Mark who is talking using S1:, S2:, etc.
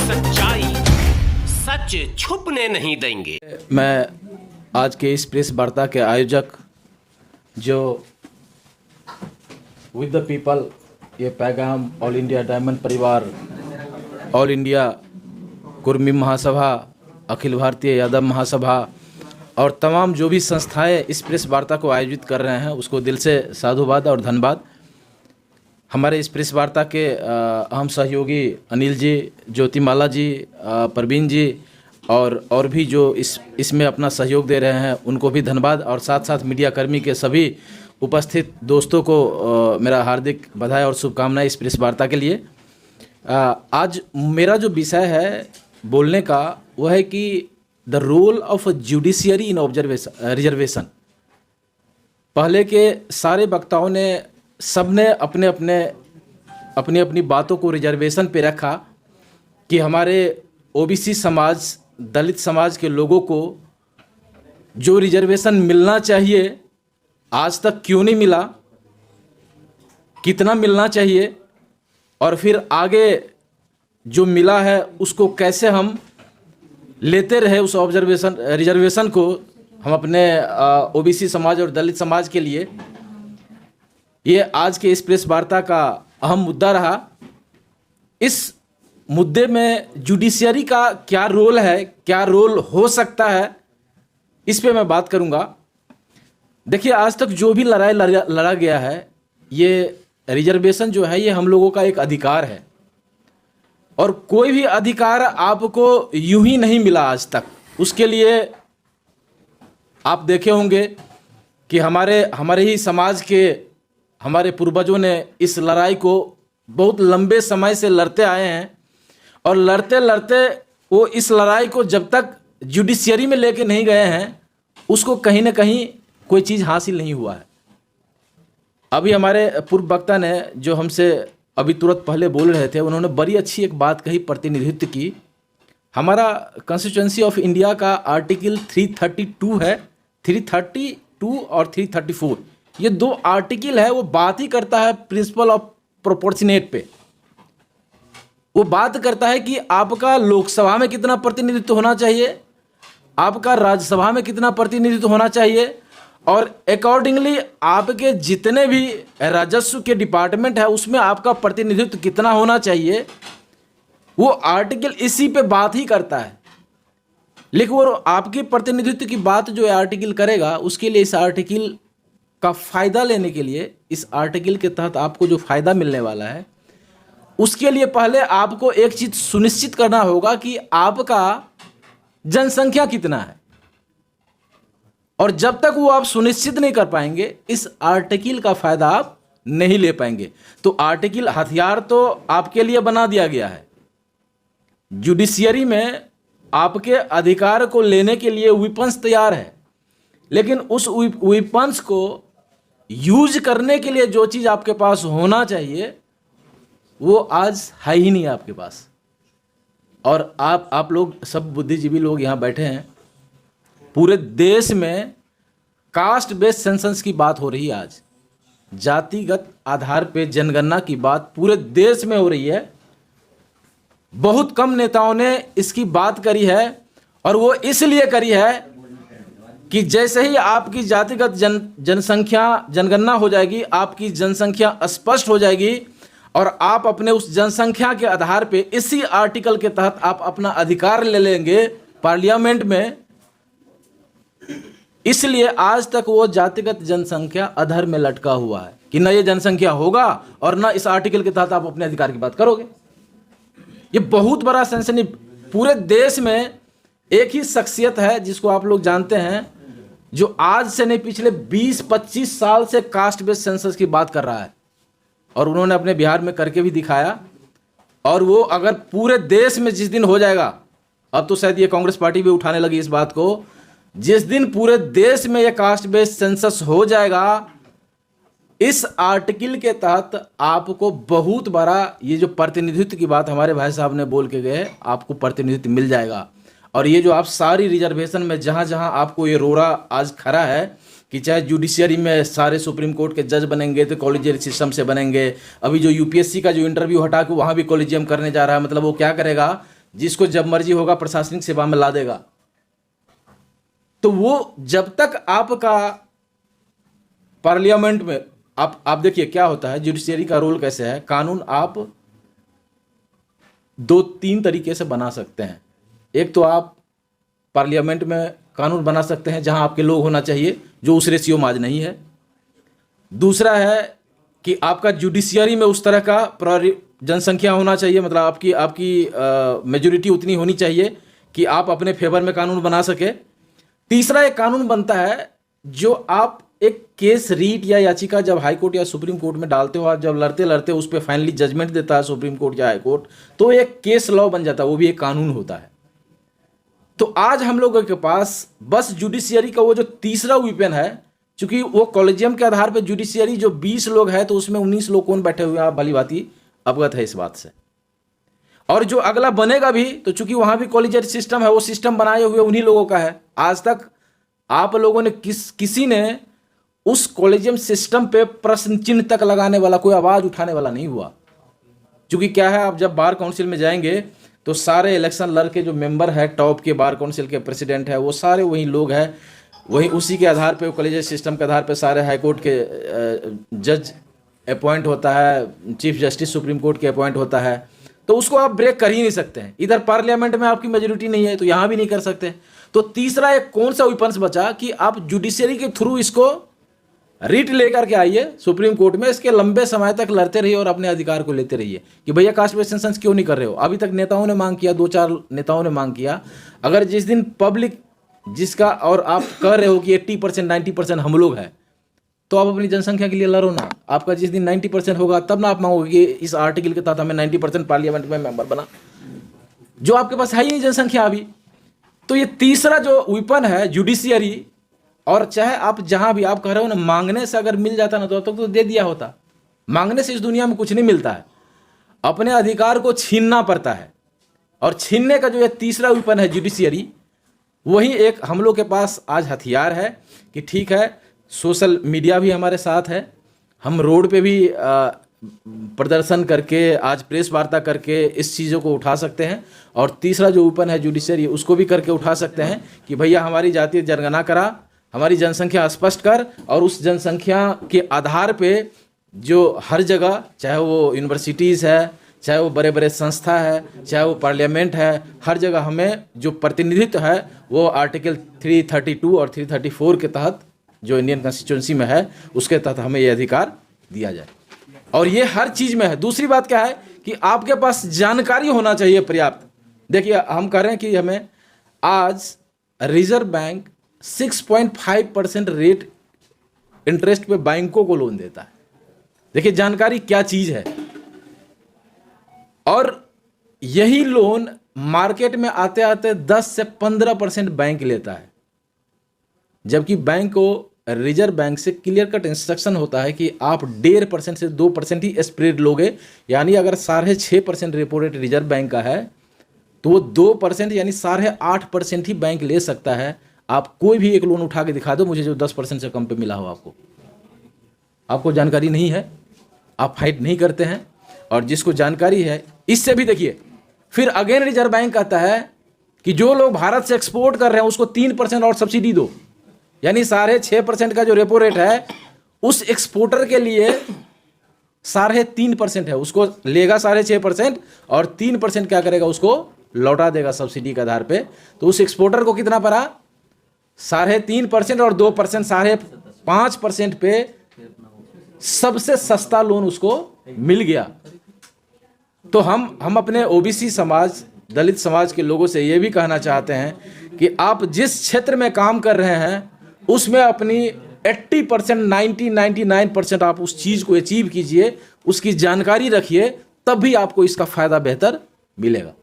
S1: सच्चाई सच छुपने नहीं देंगे।
S2: मैं आज के इस प्रेस वार्ता के आयोजक जो विद द पीपल ये पैगाम ऑल इंडिया डायमंड परिवार, ऑल इंडिया कुर्मी महासभा, अखिल भारतीय यादव महासभा और तमाम जो भी संस्थाएं इस प्रेस वार्ता को आयोजित कर रहे हैं उसको दिल से साधुवाद और धन्यवाद। हमारे इस प्रेस वार्ता के अहम सहयोगी अनिल जी, ज्योतिमाला जी, प्रवीण जी और भी जो इसमें अपना सहयोग दे रहे हैं उनको भी धन्यवाद। और साथ साथ मीडिया कर्मी के सभी उपस्थित दोस्तों को मेरा हार्दिक बधाई और शुभकामनाएं इस प्रेस वार्ता के लिए। आज मेरा जो विषय है बोलने का वह है कि the role of judiciary in reservation. पहले के सारे वक्ताओं ने सबने अपनी अपनी बातों को रिजर्वेशन पे रखा कि हमारे ओबीसी समाज, दलित समाज के लोगों को जो रिजर्वेशन मिलना चाहिए आज तक क्यों नहीं मिला, कितना मिलना चाहिए और फिर आगे जो मिला है उसको कैसे हम लेते रहे उस रिजर्वेशन को हम अपने ओबीसी समाज और दलित समाज के लिए। ये आज के इस प्रेस वार्ता का अहम मुद्दा रहा। इस मुद्दे में जुडिशियरी का क्या रोल है, क्या रोल हो सकता है, इस पे मैं बात करूंगा। देखिए, आज तक जो भी लड़ाई लड़ा गया है, ये रिजर्वेशन जो है ये हम लोगों का एक अधिकार है और कोई भी अधिकार आपको यूं ही नहीं मिला आज तक। उसके लिए आप देखे होंगे कि हमारे ही समाज के हमारे पूर्वजों ने इस लड़ाई को बहुत लंबे समय से लड़ते आए हैं और लड़ते लड़ते वो इस लड़ाई को जब तक जुडिशियरी में लेके नहीं गए हैं उसको कहीं ना कहीं कोई चीज़ हासिल नहीं हुआ है। अभी हमारे पूर्व वक्ता ने जो हमसे अभी तुरंत पहले बोल रहे थे उन्होंने बड़ी अच्छी एक बात कही, प्रतिनिधित्व की। हमारा कॉन्स्टिट्यूएंसी ऑफ इंडिया का आर्टिकल 332 है, 332 और 334, ये दो आर्टिकल है। वो बात ही करता है प्रिंसिपल ऑफ प्रोपोर्शनेट पे। वो बात करता है कि आपका लोकसभा में कितना प्रतिनिधित्व होना चाहिए, आपका राज्यसभा में कितना प्रतिनिधित्व होना चाहिए और अकॉर्डिंगली आपके जितने भी राजस्व के डिपार्टमेंट है उसमें आपका प्रतिनिधित्व कितना होना चाहिए। वो आर्टिकल इसी पे बात ही करता है। लेकिन वो आपकी प्रतिनिधित्व की बात जो आर्टिकल करेगा उसके लिए, इस आर्टिकल का फ़ायदा लेने के लिए, इस आर्टिकल के तहत आपको जो फ़ायदा मिलने वाला है उसके लिए पहले आपको एक चीज़ सुनिश्चित करना होगा कि आपका जनसंख्या कितना है। और जब तक वो आप सुनिश्चित नहीं कर पाएंगे इस आर्टिकल का फ़ायदा आप नहीं ले पाएंगे। तो आर्टिकल हथियार तो आपके लिए बना दिया गया है। जुडिशियरी में आपके अधिकार को लेने के लिए वेपन्स तैयार है, लेकिन उस वेपन्स को यूज करने के लिए जो चीज़ आपके पास होना चाहिए वो आज है ही नहीं आपके पास। और आप लोग सब बुद्धिजीवी लोग यहाँ बैठे हैं, पूरे देश में कास्ट बेस्ड सेंसस की बात हो रही है। आज जातिगत आधार पे जनगणना की बात पूरे देश में हो रही है। बहुत कम नेताओं ने इसकी बात करी है और वो इसलिए करी है कि जैसे ही आपकी जातिगत जनगणना हो जाएगी, आपकी जनसंख्या स्पष्ट हो जाएगी और आप अपने उस जनसंख्या के आधार पे इसी आर्टिकल के तहत आप अपना अधिकार ले लेंगे पार्लियामेंट में। इसलिए आज तक वो जातिगत जनसंख्या अधर में लटका हुआ है कि न ये जनसंख्या होगा और न इस आर्टिकल के तहत आप अपने अधिकार की बात करोगे। ये बहुत बड़ा सनसनी। पूरे देश में एक ही शख्सियत है जिसको आप लोग जानते हैं, जो आज से नहीं पिछले 20-25 साल से कास्ट बेस्ड सेंसस की बात कर रहा है और उन्होंने अपने बिहार में करके भी दिखाया। और वो अगर पूरे देश में जिस दिन हो जाएगा, अब तो शायद ये कांग्रेस पार्टी भी उठाने लगी इस बात को, जिस दिन पूरे देश में ये कास्ट बेस्ड सेंसस हो जाएगा, इस आर्टिकल के तहत आपको बहुत बड़ा ये जो प्रतिनिधित्व की बात हमारे भाई साहब ने बोल के गए, आपको प्रतिनिधित्व मिल जाएगा। और ये जो आप सारी रिजर्वेशन में जहाँ जहाँ आपको ये रोरा आज खड़ा है कि चाहे जुडिशियरी में सारे सुप्रीम कोर्ट के जज बनेंगे तो कॉलेजियम सिस्टम से बनेंगे। अभी जो यूपीएससी का जो इंटरव्यू हटा के वहाँ भी कॉलेजियम करने जा रहा है, मतलब वो क्या करेगा जिसको जब मर्जी होगा प्रशासनिक सेवा में ला देगा। तो वो जब तक आपका पार्लियामेंट में आप देखिए क्या होता है, जुडिशियरी का रोल कैसे है। कानून आप 2-3 तरीके से बना सकते हैं। एक तो आप पार्लियामेंट में कानून बना सकते हैं जहां आपके लोग होना चाहिए, जो उस रेशियो में आज नहीं है। दूसरा है कि आपका जुडिशियरी में उस तरह का जनसंख्या होना चाहिए, मतलब आपकी मेजोरिटी उतनी होनी चाहिए कि आप अपने फेवर में कानून बना सके। तीसरा एक कानून बनता है जो आप एक केस रीट या याचिका जब हाई कोर्ट या सुप्रीम कोर्ट में डालते हो, आप जब लड़ते लड़ते उस पर फाइनली जजमेंट देता है सुप्रीम कोर्ट या हाई कोर्ट, तो एक केस लॉ बन जाता है, वो भी एक कानून होता है। तो आज हम लोगों के पास बस जुडिशियरी का वो जो तीसरा वेपन है, चूंकि वो कॉलेजियम के आधार पर जुडिशियरी जो 20 लोग हैं, तो उसमें 19 लोग कौन बैठे हुए हैं, आप भली भांति अवगत है इस बात से। और जो अगला बनेगा भी, तो चूंकि वहां भी कॉलेजियम सिस्टम है, वो सिस्टम बनाए हुए उन्हीं लोगों का है। आज तक आप लोगों ने किसी ने उस कॉलेजियम सिस्टम पे प्रश्न चिन्ह तक लगाने वाला, कोई आवाज उठाने वाला नहीं हुआ। क्योंकि क्या है, आप जब बार काउंसिल में जाएंगे तो सारे इलेक्शन लड़के जो मेंबर है, टॉप के बार काउंसिल के प्रेसिडेंट है, वो सारे वही लोग हैं, वही उसी के आधार पे, कॉलेजियम सिस्टम के आधार पे सारे हाई कोर्ट के जज अपॉइंट होता है, चीफ जस्टिस सुप्रीम कोर्ट के अपॉइंट होता है। तो उसको आप ब्रेक कर ही नहीं सकते हैं। इधर पार्लियामेंट में आपकी मेजोरिटी नहीं है, तो यहां भी नहीं कर सकते। तो तीसरा एक कौन सा वेपन्स बचा कि आप जुडिशियरी के थ्रू इसको रिट लेकर के आइए सुप्रीम कोर्ट में, इसके लंबे समय तक लड़ते रहिए और अपने अधिकार को लेते रहिए कि भैया कास्ट बेस्ड सेंसस क्यों नहीं कर रहे हो। अभी तक नेताओं ने मांग किया, 2-4 नेताओं ने मांग किया। अगर जिस दिन पब्लिक जिसका, और आप कह रहे हो कि 80% 90% हम लोग हैं, तो आप अपनी जनसंख्या के लिए लड़ो ना। आपका जिस दिन 90% होगा तब ना आप मांगोगे कि इस आर्टिकल के तहत हमें 90% पार्लियामेंट में मेंबर बना, जो आपके पास है ही नहीं जनसंख्या अभी। तो ये तीसरा जो वेपन है जुडिशियरी, और चाहे आप जहां भी आप कह रहे हो ना, मांगने से अगर मिल जाता ना तो दे दिया होता। मांगने से इस दुनिया में कुछ नहीं मिलता है, अपने अधिकार को छीनना पड़ता है। और छीनने का जो ये तीसरा वेपन है जुडिशियरी, वही एक हम लोग के पास आज हथियार है कि ठीक है, सोशल मीडिया भी हमारे साथ है, हम रोड पे भी प्रदर्शन करके, आज प्रेस वार्ता करके इस चीज़ों को उठा सकते हैं। और तीसरा जो वेपन है जुडिशियरी, उसको भी करके उठा सकते हैं कि भैया हमारी जातीय जनगणना करा, हमारी जनसंख्या स्पष्ट कर, और उस जनसंख्या के आधार पे जो हर जगह, चाहे वो यूनिवर्सिटीज़ है, चाहे वो बड़े बड़े संस्था है, चाहे वो पार्लियामेंट है, हर जगह हमें जो प्रतिनिधित्व है वो आर्टिकल 332 और 334 के तहत, जो इंडियन कॉन्स्टिट्यूंसी में है, उसके तहत हमें ये अधिकार दिया जाए। और ये हर चीज़ में है। दूसरी बात क्या है कि आपके पास जानकारी होना चाहिए पर्याप्त। देखिए, हम कह रहे हैं कि हमें आज रिजर्व बैंक 6.5% रेट इंटरेस्ट पे बैंकों को लोन देता है। देखिए जानकारी क्या चीज है। और यही लोन मार्केट में आते आते 10 से 15% बैंक लेता है, जबकि बैंक को रिजर्व बैंक से क्लियर कट इंस्ट्रक्शन होता है कि आप 1.5% से 2% ही स्प्रेड लोगे। यानी अगर 6.5% रेपो रेट रिजर्व बैंक का है तो वो 2% यानी 8.5% ही बैंक ले सकता है। आप कोई भी एक लोन उठा के दिखा दो मुझे जो 10% से कम पे मिला हो। आपको जानकारी नहीं है, आप फाइट नहीं करते हैं। और जिसको जानकारी है, इससे भी देखिए फिर अगेन रिजर्व बैंक कहता है कि जो लोग भारत से एक्सपोर्ट कर रहे हैं उसको 3% और सब्सिडी दो। यानी 6.5% का जो रेपो रेट है उस एक्सपोर्टर के लिए 3.5% है, उसको लेगा 6.5% और 3% क्या करेगा, उसको लौटा देगा सब्सिडी के आधार पे। तो उस एक्सपोर्टर को कितना पड़ा, 3.5% और 2% 5.5% पे सबसे सस्ता लोन उसको मिल गया। तो हम अपने ओबीसी समाज, दलित समाज के लोगों से ये भी कहना चाहते हैं कि आप जिस क्षेत्र में काम कर रहे हैं उसमें अपनी 80%, 99% आप उस चीज़ को अचीव कीजिए, उसकी जानकारी रखिए, तब भी आपको इसका फायदा बेहतर मिलेगा।